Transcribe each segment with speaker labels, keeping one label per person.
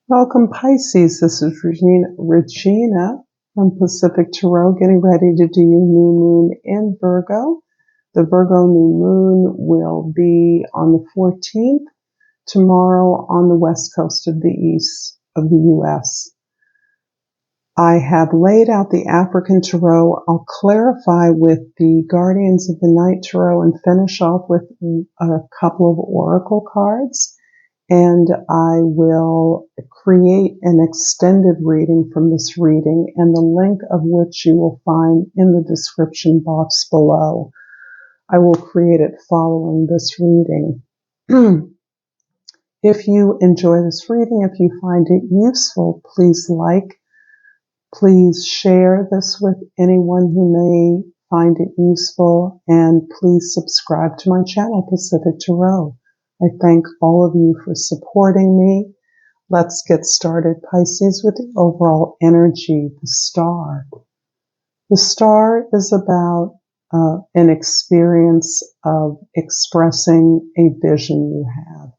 Speaker 1: Welcome, Pisces. This is Regina from Pacific Tarot, getting ready to do your new moon in Virgo. The Virgo new moon will be on the 14th, tomorrow on the west coast of the east of the U.S. I have laid out the African Tarot. I'll clarify with the Guardians of the Night Tarot and finish off with a couple of oracle cards. And I will create an extended reading from this reading, and the link of which you will find in the description box below. I will create it following this reading. If you enjoy this reading, if you find it useful, please share this with anyone who may find it useful, and please subscribe to my channel, Pacific Tarot. I thank all of you for supporting me. Let's get started, Pisces, with the overall energy, the star. The star is about an experience of expressing a vision you have.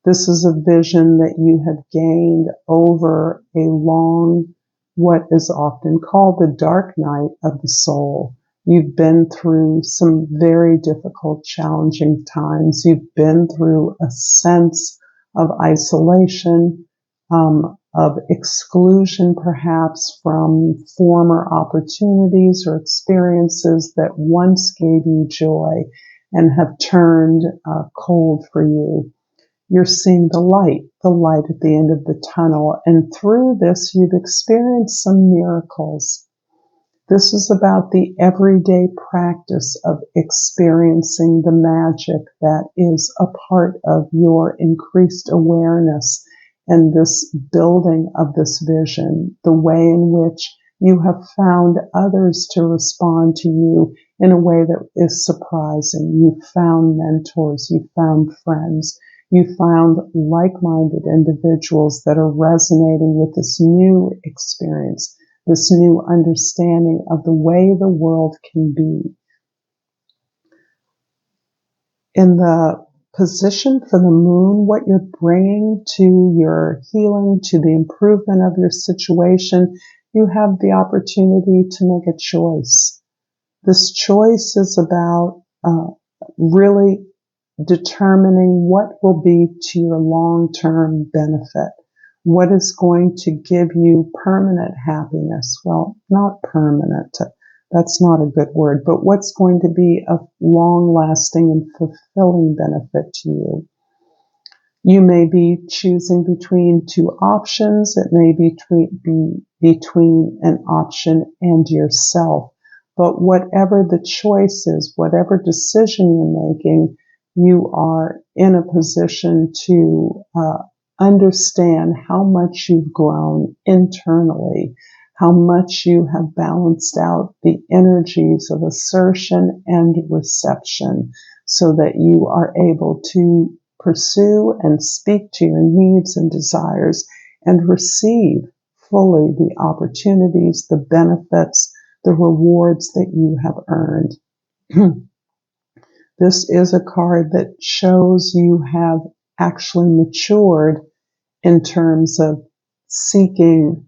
Speaker 1: This is a vision that you have gained over a long, what is often called the dark night of the soul. You've been through some very difficult, challenging times. You've been through a sense of isolation, of exclusion perhaps from former opportunities or experiences that once gave you joy and have turned cold for you. You're seeing the light at the end of the tunnel, and through this you've experienced some miracles. This is about the everyday practice of experiencing the magic that is a part of your increased awareness and this building of this vision, the way in which you have found others to respond to you in a way that is surprising. You've found mentors, you've found friends, you found like-minded individuals that are resonating with this new experience, this new understanding of the way the world can be. In the position for the moon, what you're bringing to your healing, to the improvement of your situation, you have the opportunity to make a choice. This choice is about really determining what will be to your long-term benefit. What is going to give you permanent happiness? Well, not permanent. That's not a good word, but what's going to be of long-lasting and fulfilling benefit to you? You may be choosing between two options. It may be between an option and yourself. But whatever the choice is, whatever decision you're making, you are in a position to understand how much you've grown internally, how much you have balanced out the energies of assertion and reception so that you are able to pursue and speak to your needs and desires and receive fully the opportunities, the benefits, the rewards that you have earned. This is a card that shows you have actually matured in terms of seeking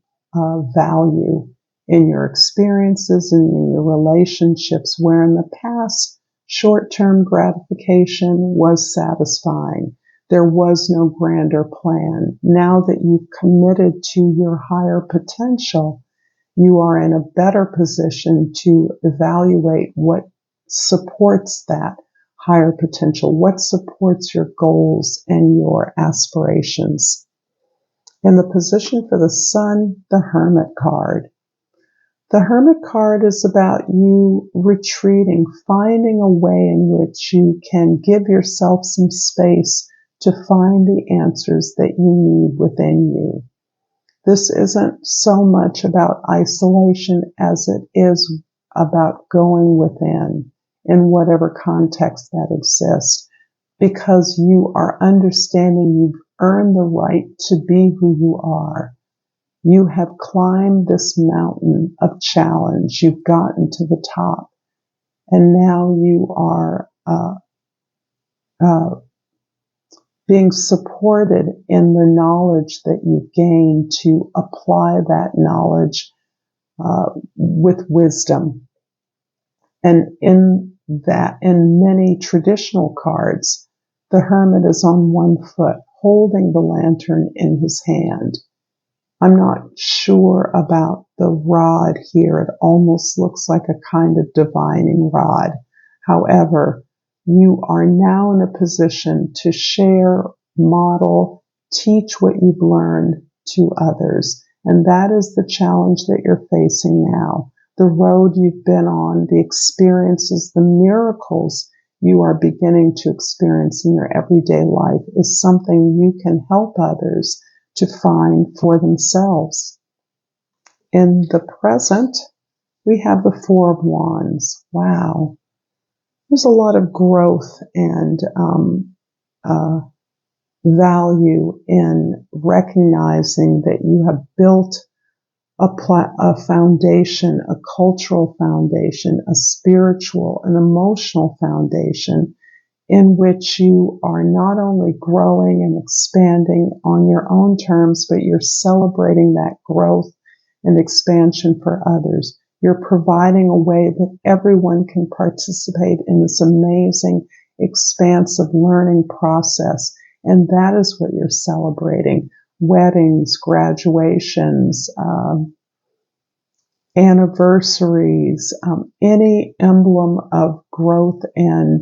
Speaker 1: value in your experiences and in your relationships, where in the past, short-term gratification was satisfying. There was no grander plan. Now that you've committed to your higher potential, you are in a better position to evaluate what supports that higher potential, what supports your goals and your aspirations. In the position for the Sun, the Hermit card. The Hermit card is about you retreating, finding a way in which you can give yourself some space to find the answers that you need within you. This isn't so much about isolation as it is about going within in whatever context that exists, because you are understanding you've earned the right to be who you are. You have climbed this mountain of challenge. You've gotten to the top, and now you are being supported in the knowledge that you've gained to apply that knowledge with wisdom. And in many traditional cards, the hermit is on one foot, holding the lantern in his hand. I'm not sure about the rod here. It almost looks like a kind of divining rod. However, you are now in a position to share, model, teach what you've learned to others. And that is the challenge that you're facing now. The road you've been on, the experiences, the miracles you are beginning to experience in your everyday life is something you can help others to find for themselves. In the present, we have the Four of Wands. Wow. There's a lot of growth and value in recognizing that you have built a foundation, a cultural foundation, a spiritual and emotional foundation in which you are not only growing and expanding on your own terms, but you're celebrating that growth and expansion for others. You're providing a way that everyone can participate in this amazing, expansive learning process. And that is what you're celebrating. Weddings, graduations, anniversaries, any emblem of growth and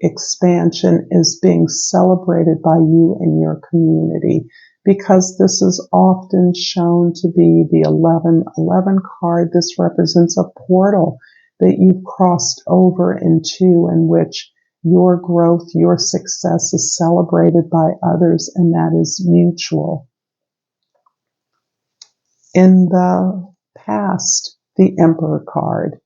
Speaker 1: expansion is being celebrated by you and your community, because this is often shown to be the 1111 card. This represents a portal that you've crossed over into, in which your growth, your success is celebrated by others, and that is mutual. In the past, the Emperor card.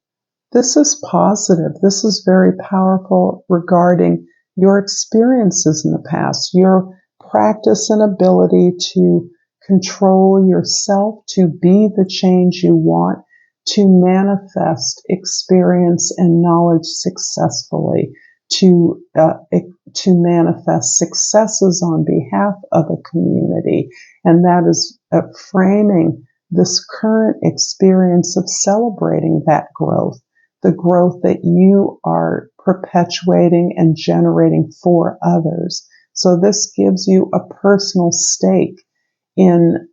Speaker 1: This is positive. This is very powerful regarding your experiences in the past, your practice and ability to control yourself, to be the change you want, to manifest experience and knowledge successfully, to manifest successes on behalf of a community. And that is framing this current experience of celebrating that growth, the growth that you are perpetuating and generating for others. So this gives you a personal stake in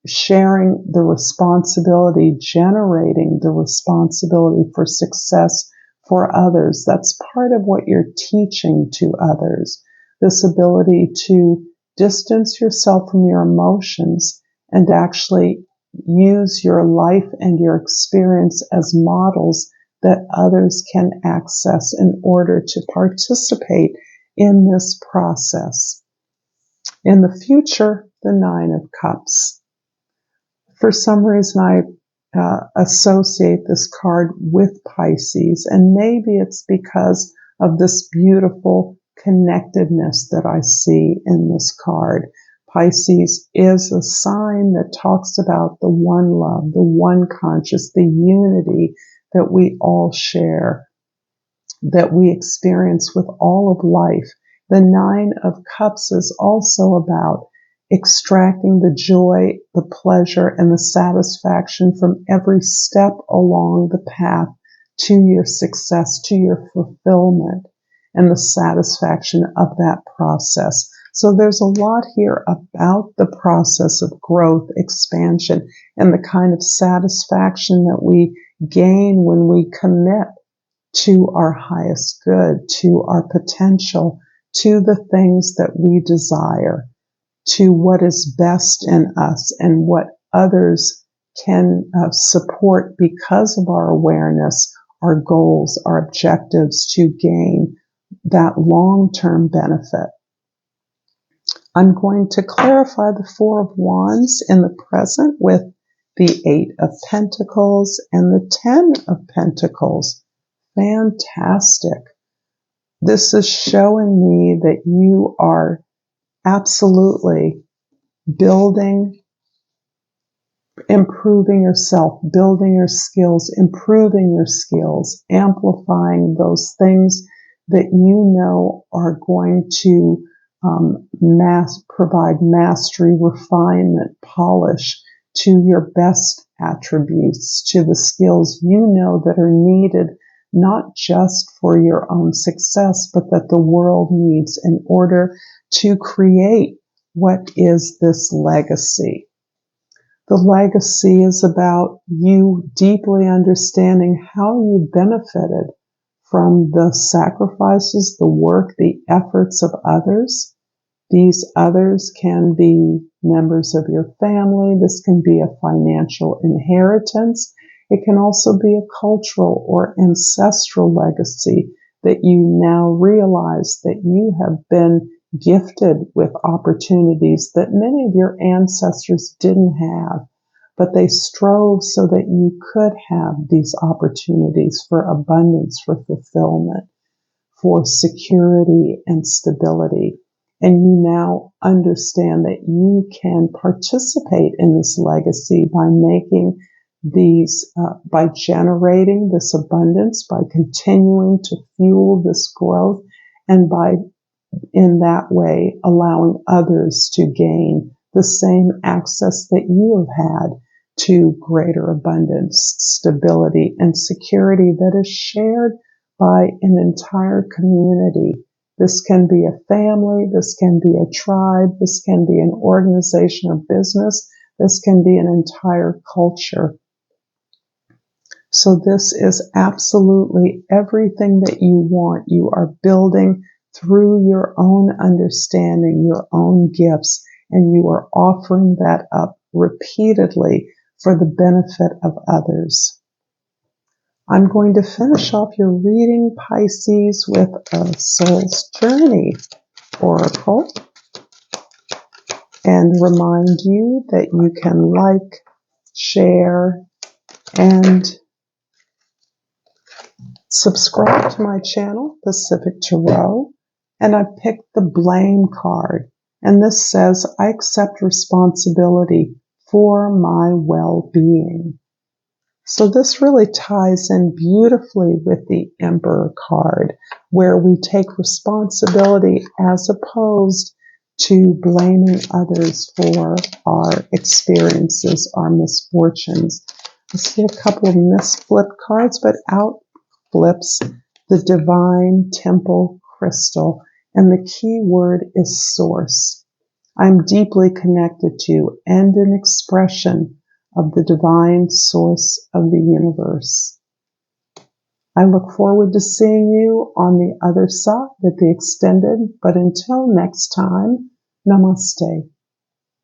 Speaker 1: sharing the responsibility, generating the responsibility for success for others. That's part of what you're teaching to others, this ability to distance yourself from your emotions and actually use your life and your experience as models that others can access in order to participate in this process. In the future, the Nine of Cups. For some reason, I associate this card with Pisces, and maybe it's because of this beautiful connectedness that I see in this card. Pisces is a sign that talks about the one love, the one conscious, the unity that we all share, that we experience with all of life. The Nine of Cups is also about extracting the joy, the pleasure, and the satisfaction from every step along the path to your success, to your fulfillment, and the satisfaction of that process. So there's a lot here about the process of growth, expansion, and the kind of satisfaction that we gain when we commit to our highest good, to our potential, to the things that we desire, to what is best in us and what others can support because of our awareness, our goals, our objectives to gain that long-term benefit. I'm going to clarify the Four of Wands in the present with the Eight of Pentacles and the Ten of Pentacles. Fantastic. This is showing me that you are absolutely building, improving yourself, building your skills, improving your skills, amplifying those things that you know are going to provide mastery, refinement, polish to your best attributes, to the skills you know that are needed not just for your own success, but that the world needs in order to create what is this legacy. The legacy is about you deeply understanding how you benefited from the sacrifices, the work, the efforts of others. These others can be members of your family. This can be a financial inheritance. It can also be a cultural or ancestral legacy that you now realize that you have been gifted with opportunities that many of your ancestors didn't have, but they strove so that you could have these opportunities for abundance, for fulfillment, for security and stability. And you now understand that you can participate in this legacy by making these, by generating this abundance, by continuing to fuel this growth, and by, in that way, allowing others to gain the same access that you have had to greater abundance, stability, and security that is shared by an entire community. This can be a family, this can be a tribe, this can be an organization or business, this can be an entire culture. So this is absolutely everything that you want. You are building through your own understanding, your own gifts, and you are offering that up repeatedly for the benefit of others. I'm going to finish off your reading, Pisces, with a Soul's Journey oracle and remind you that you can like, share, and subscribe to my channel, Pacific Tarot. And I picked the blame card. And this says, I accept responsibility for my well-being. So this really ties in beautifully with the Emperor card, where we take responsibility as opposed to blaming others for our experiences, our misfortunes. I see a couple of misflipped cards, but out flips the Divine Temple Crystal, and the key word is source. I'm deeply connected to and an expression of the divine source of the universe. I look forward to seeing you on the other side at the extended, but until next time, Namaste.